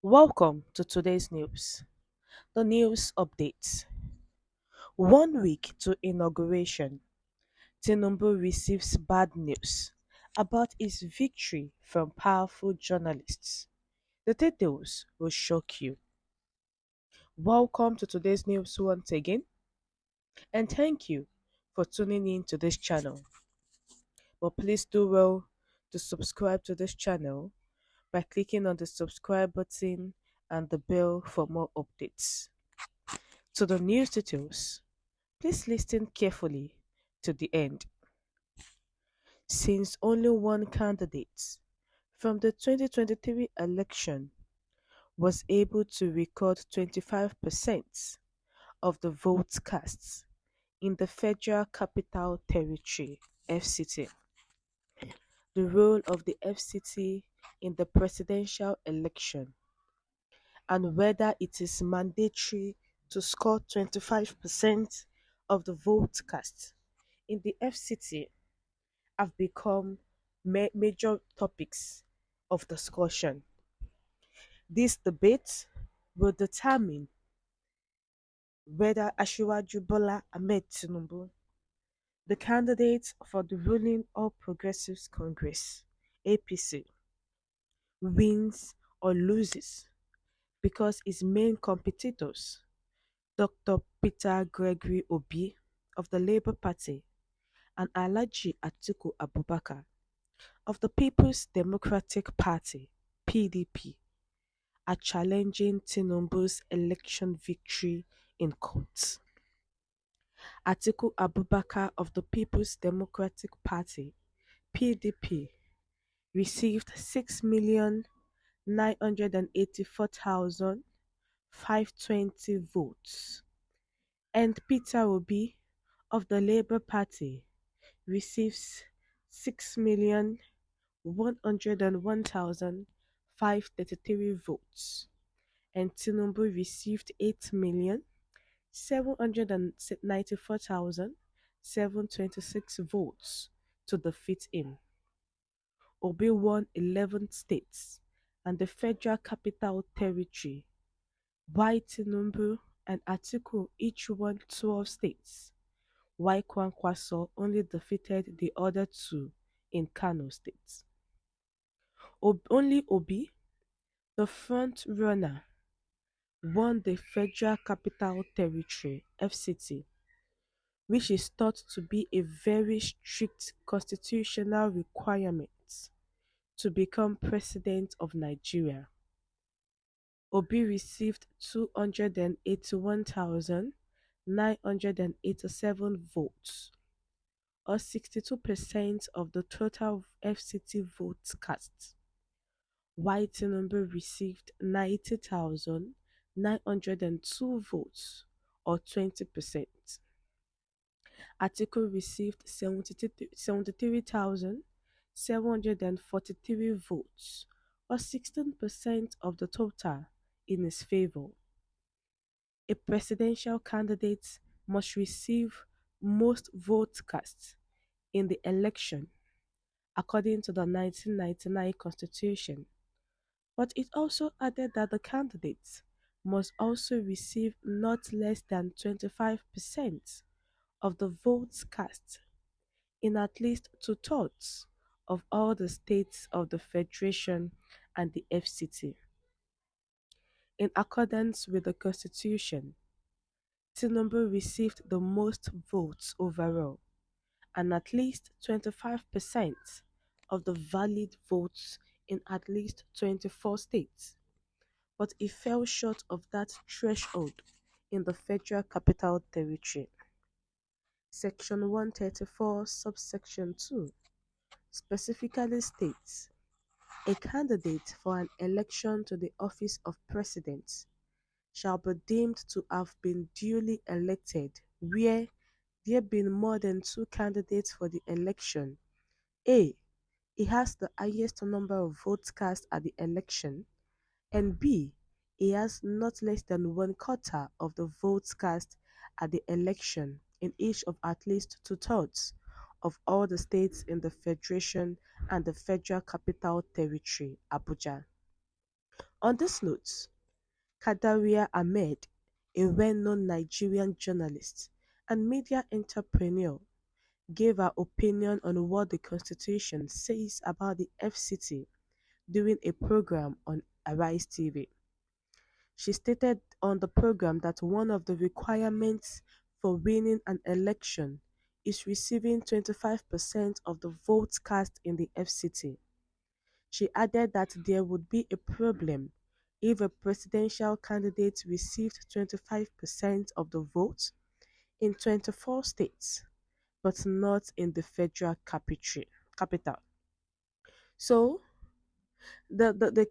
Welcome to today's news. The news updates. 1 week to inauguration, Tinubu receives bad news about his victory from powerful journalists. The details will shock you. Welcome to today's news once again, and thank you for tuning in to this channel. But please do well to subscribe to this channel by clicking on the subscribe button and the bell for more updates. To the news details, please listen carefully to the end. Since only one candidate from the 2023 election was able to record 25% of the votes cast in the Federal Capital Territory (FCT), the role of the FCT in the presidential election, and whether it is mandatory to score 25% of the votes cast in the FCT have become major topics of discussion. This debate will determine whether Asiwaju Bola Ahmed Tinubu, the candidate for the ruling All Progressives Congress (APC), wins or loses because his main competitors, Dr. Peter Gregory Obi of the Labour Party and Alhaji Atiku Abubakar of the People's Democratic Party (PDP), are challenging Tinubu's election victory in court. Atiku Abubakar of the People's Democratic Party (PDP) received 6,984,520 votes, and Peter Obi of the Labour Party receives 6,101,533 votes, and Tinubu received 8,794,726 votes to defeat him. Obi won 11 states and the Federal Capital Territory, while Tinubu and Atiku each won 12 states, while Kwankwaso only defeated the other two in Kano State. Only Obi, the front-runner, won the Federal Capital Territory (FCT), which is thought to be a very strict constitutional requirement to become President of Nigeria. Obi received 281,987 votes, or 62% of the total FCT votes cast, while Tinubu received 90,902 votes, or 20%. Atiku received 73,743 votes, or 16% of the total, in his favor. A presidential candidate must receive most votes cast in the election, according to the 1999 Constitution, but it also added that the candidate must also receive not less than 25% of the votes cast in at least two-thirds of all the states of the Federation and the FCT. In accordance with the Constitution, Tinubu received the most votes overall, and at least 25% of the valid votes in at least 24 states, but he fell short of that threshold in the Federal Capital Territory. Section 134, subsection 2 specifically states a candidate for an election to the office of president shall be deemed to have been duly elected where there been more than two candidates for the election. A. He has the highest number of votes cast at the election, and B. He has not less than one-quarter of the votes cast at the election in each of at least two-thirds of all the states in the Federation and the Federal Capital Territory, Abuja. On this note, Kadaria Ahmed, a well-known Nigerian journalist and media entrepreneur, gave her opinion on what the Constitution says about the FCT during a program on Arise TV. She stated on the program that one of the requirements for winning an election is receiving 25% of the votes cast in the FCT. She added that there would be a problem if a presidential candidate received 25% of the vote in 24 states, but not in the federal capital. So, the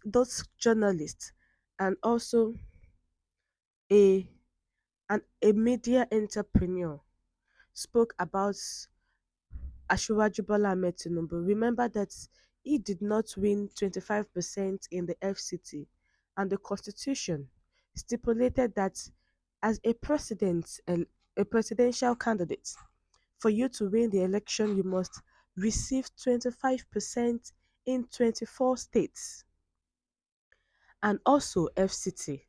those journalists and also a a media entrepreneur spoke about Asiwaju Bola Ahmed Tinubu. Remember that he did not win 25% in the FCT, and the constitution stipulated that as a presidential candidate, for you to win the election, you must receive 25% in 24 states and also FCT.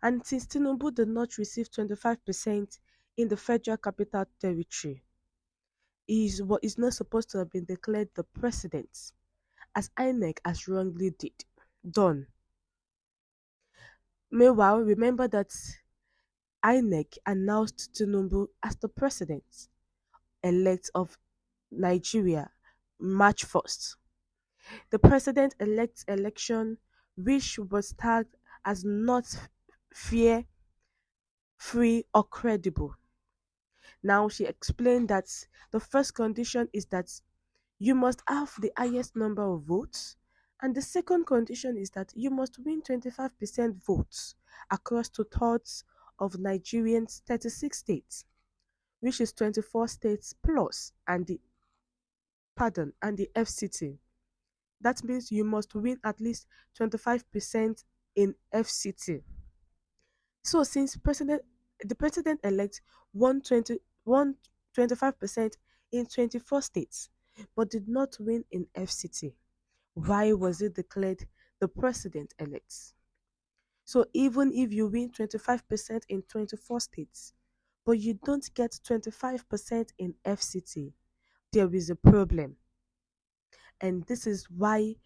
And since Tinubu did not receive 25% in the Federal Capital Territory, he is what is not supposed to have been declared the president, as INEC has wrongly done. Meanwhile, remember that INEC announced Tinubu as the president elect of Nigeria March 1st. The president-elect election, which was tagged as not fair, free, or credible. Now, she explained that the first condition is that you must have the highest number of votes, and the second condition is that you must win 25% votes across two-thirds of Nigerians' 36 states, which is 24 states plus and the FCT. That means you must win at least 25% in FCT. So since the president-elect won 25% in 24 states, but did not win in FCT, why was it declared the president-elect? So even if you win 25% in 24 states, but you don't get 25% in FCT, there is a problem. And this is why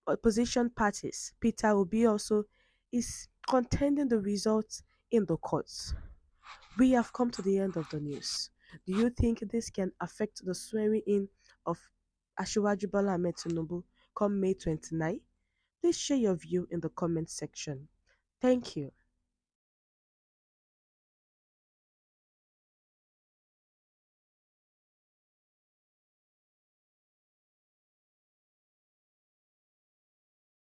opposition parties, Peter Obi also, is contending the results in the courts. We have come to the end of the news. Do you think this can affect the swearing in of Asiwaju Bola Ahmed Tinubu come May 29? Please share your view in the comment section. Thank you.